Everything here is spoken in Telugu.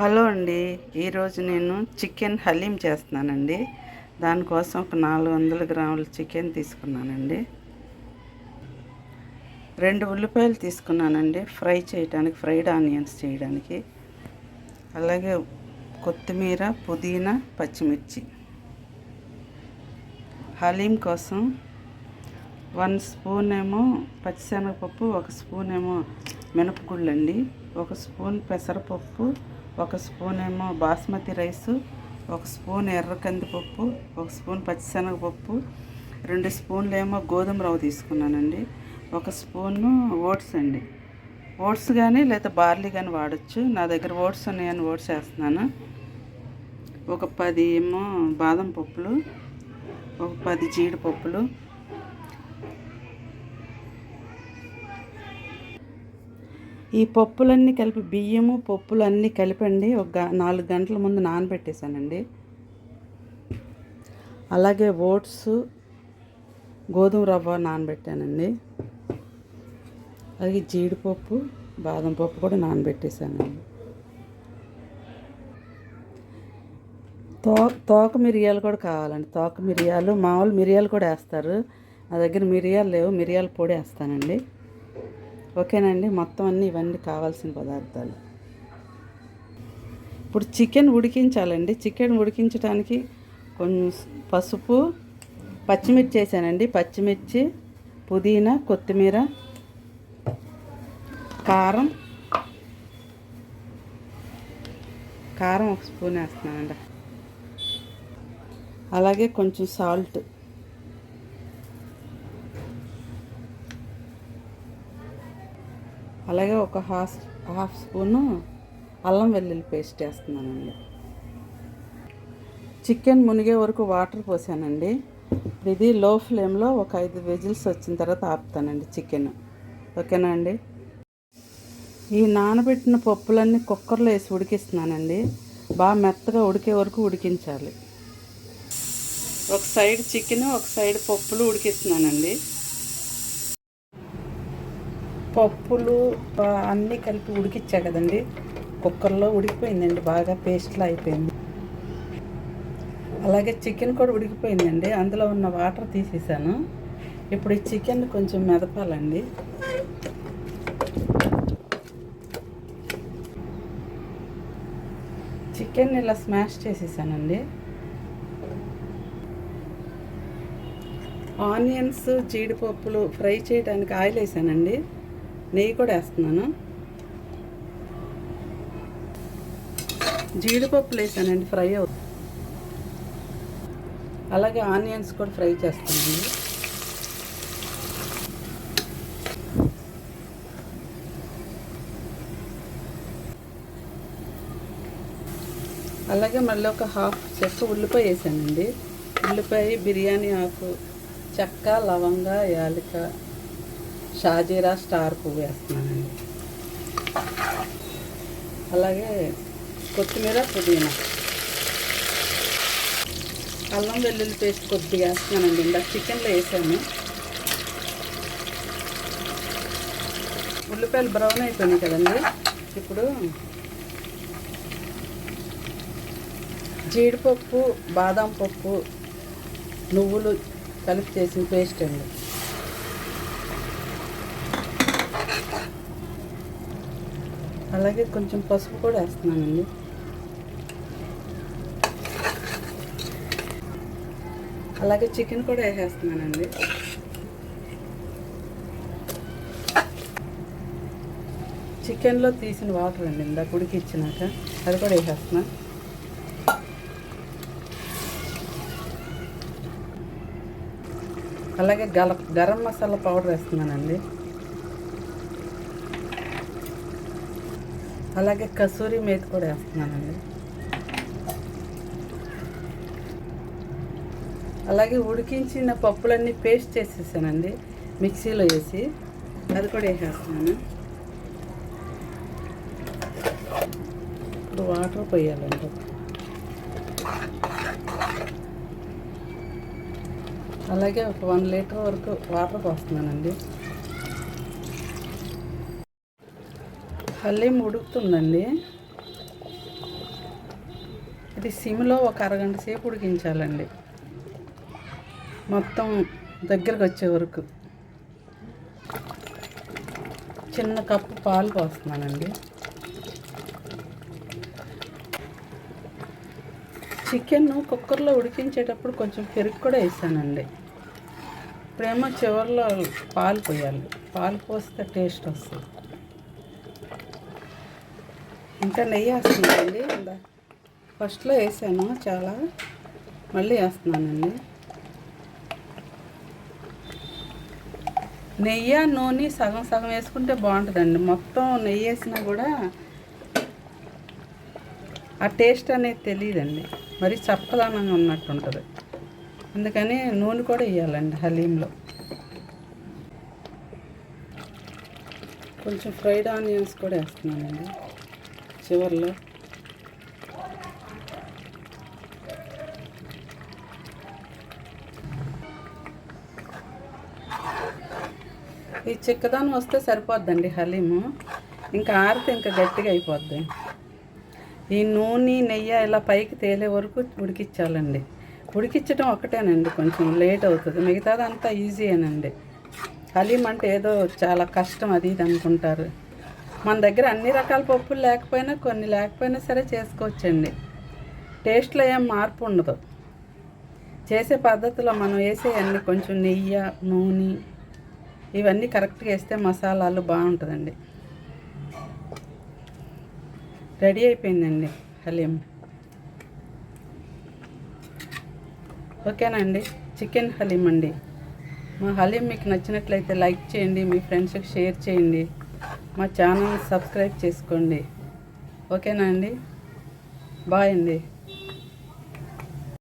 హలో అండి, ఈరోజు నేను చికెన్ హలీం చేస్తున్నానండి. దానికోసం ఒక 400 గ్రాముల చికెన్ తీసుకున్నానండి. 2 ఉల్లిపాయలు తీసుకున్నానండి ఫ్రై చేయడానికి, ఫ్రైడ్ ఆనియన్స్ చేయడానికి. అలాగే కొత్తిమీర, పుదీనా, పచ్చిమిర్చి. హలీం కోసం 1 స్పూన్ ఏమో పచ్చిశనగపప్పు, 1 స్పూన్ ఏమో మినపగుళ్ళు అండి, 1 స్పూన్ పెసరపప్పు, 1 స్పూన్ ఏమో బాస్మతి రైసు, 1 స్పూన్ ఎర్ర కందిపప్పు, 1 స్పూన్ పచ్చిశనగపప్పు, 2 స్పూన్లు ఏమో గోధుమ రవ్వ తీసుకున్నానండి, 1 స్పూను ఓట్స్ అండి. ఓట్స్ కానీ లేదా బార్లీ కానీ వాడచ్చు. నా దగ్గర ఓట్స్ ఉన్నాయని ఓట్స్ వేస్తున్నాను. ఒక 10 ఏమో బాదం పప్పులు, ఒక 10 జీడిపప్పులు, ఈ పప్పులన్నీ కలిపి బియ్యము పప్పులు అన్నీ కలిపండి ఒక 4 గంటల ముందు నానబెట్టేశానండి. అలాగే ఓట్స్, గోధుమ రవ్వ నానబెట్టానండి. అలాగే జీడిపప్పు, బాదం పప్పు కూడా నానబెట్టేశానండి. తోక మిరియాలు కూడా కావాలండి. తోక మిరియాలు, మామూలు మిరియాలు కూడా వేస్తారు. నా దగ్గర మిరియాలు లేవు, మిరియాల పొడి వేస్తానండి. ఓకేనండి, మొత్తం అన్నీ ఇవన్నీ కావాల్సిన పదార్థాలు. ఇప్పుడు చికెన్ ఉడికించాలండి. చికెన్ ఉడికించడానికి కొంచెం పసుపు, పచ్చిమిర్చి వేసానండి. పచ్చిమిర్చి, పుదీనా, కొత్తిమీర, కారం 1 స్పూన్ వేస్తున్నానండి. అలాగే కొంచెం సాల్ట్, అలాగే ఒక హాఫ్ స్పూను అల్లం వెల్లుల్లి పేస్ట్ వేస్తున్నానండి. చికెన్ మునిగే వరకు వాటర్ పోసానండి. ఇది లో ఫ్లేమ్లో ఒక 5 విజిల్స్ వచ్చిన తర్వాత ఆపుతానండి చికెన్. ఓకేనా అండి. ఈ నానబెట్టిన పప్పులన్నీ కుక్కర్లో వేసి ఉడికిస్తున్నానండి. బాగా మెత్తగా ఉడికే వరకు ఉడికించాలి. ఒక సైడ్ చికెన్, ఒక సైడ్ పప్పులు ఉడికిస్తున్నానండి. పప్పులు అన్నీ కలిపి ఉడికిచ్చా కదండి, కుక్కర్లో ఉడికిపోయిందండి, బాగా పేస్ట్లా అయిపోయింది. అలాగే చికెన్ కూడా ఉడికిపోయిందండి. అందులో ఉన్న వాటర్ తీసేసాను. ఇప్పుడు ఈ చికెన్ కొంచెం మెదపాలండి. చికెన్ ఇలా స్మాష్ చేసేసానండి. ఆనియన్స్, జీడిపప్పులు ఫ్రై చేయడానికి ఆయిల్ వేసానండి. నెయ్యి కూడా వేస్తున్నాను. జీడిపప్పులు వేసానండి, ఫ్రై అవుతుంది. అలాగే ఆనియన్స్ కూడా ఫ్రై చేస్తానండి. అలాగే మళ్ళీ ఒక హాఫ్ చెక్క ఉల్లిపాయ వేసానండి. ఉల్లిపాయ, బిర్యానీ ఆకు, చెక్క, లవంగ, యాలక, షాజీరా, స్టార్ పువ్వు వేస్తున్నానండి. అలాగే కొత్తిమీర, పుదీనా, అల్లం వెల్లుల్లి పేస్ట్ కొద్దిగా వేస్తున్నానండి. ఇందాక చికెన్లో వేసాను. ఉల్లిపాయలు బ్రౌన్ అయిపోయినాయి కదండి. ఇప్పుడు జీడిపప్పు, బాదం పప్పు, నువ్వులు కలిపి చేసిన పేస్ట్ అండి. అలాగే కొంచెం పసుపు కూడా వేస్తున్నానండి. అలాగే చికెన్ కూడా వేసేస్తున్నానండి. చికెన్లో తీసిన వాటర్ అండి, ఇందాక ఉడికిచ్చినాక అది కూడా వేసేస్తున్నా. అలాగే గరం మసాలా పౌడర్ వేస్తున్నానండి. అలాగే కసూరి మేతి కూడా వేస్తున్నానండి. అలాగే ఉడికించిన పప్పులన్నీ పేస్ట్ చేసేసానండి మిక్సీలో వేసి, అది కూడా వేసేస్తున్నాను. ఇప్పుడు వాటర్ పోయాలండి. అలాగే ఒక 1 లీటర్ వరకు వాటర్ పోస్తున్నానండి. హలీం ఉడుకుతుందండి. ఇది సిమ్లో ఒక అరగంట సేపు ఉడికించాలండి, మొత్తం దగ్గరకు వచ్చే వరకు. చిన్న కప్పు పాలు పోస్తున్నానండి. చికెన్ కుక్కర్లో ఉడికించేటప్పుడు కొంచెం పెరుగు కూడా వేసానండి. ఇప్పుడేమో చివరిలో పాలు పోయాలి, పాలు పోస్తే టేస్ట్ వస్తుంది. ఇంకా నెయ్యి వేస్తున్నానండి. ఫస్ట్లో వేసాను చాలా, మళ్ళీ వేస్తున్నానండి. నెయ్యి నూనె సగం సగం వేసుకుంటే బాగుంటుందండి. మొత్తం నెయ్యి వేసినా కూడా ఆ టేస్ట్ అనేది తెలియదండి, మరి చప్పదనంగా ఉన్నట్టు ఉంటుంది. అందుకని నూనె కూడా వేయాలండి హలీంలో. కొంచెం ఫ్రైడ్ ఆనియన్స్ కూడా వేస్తున్నానండి చివరిలో. ఈ చిక్కదనం వస్తే సరిపోద్దండి హలీము, ఇంకా ఆరితే ఇంకా గట్టిగా అయిపోద్ది. ఈ నూనె నెయ్యి ఇలా పైకి తేలే వరకు ఉడికించాలండి. ఉడికించడం ఒకటేనండి కొంచెం లేట్ అవుతుంది, మిగతాదంతా ఈజీయేనండి. హలీం అంటే ఏదో చాలా కష్టం అది ఇది అనుకుంటారు. మన దగ్గర అన్ని రకాల పప్పులు లేకపోయినా, కొన్ని లేకపోయినా సరే చేసుకోవచ్చండి. టేస్ట్లో ఏం మార్పు ఉండదు. చేసే పద్ధతిలో మనం వేసే అన్నీ కొంచెం నెయ్యి నూనె ఇవన్నీ కరెక్ట్గా వేస్తే మసాలాలు బాగుంటుందండి. రెడీ అయిపోయిందండి హలీం. ఓకేనండి, చికెన్ హలీం అండి. మా హలీం మీకు నచ్చినట్లయితే లైక్ చేయండి, మీ ఫ్రెండ్స్కి షేర్ చేయండి, మా ఛానల్ని సబ్స్క్రైబ్ చేసుకోండి. ఓకేనా అండి, బాయ్ అండి.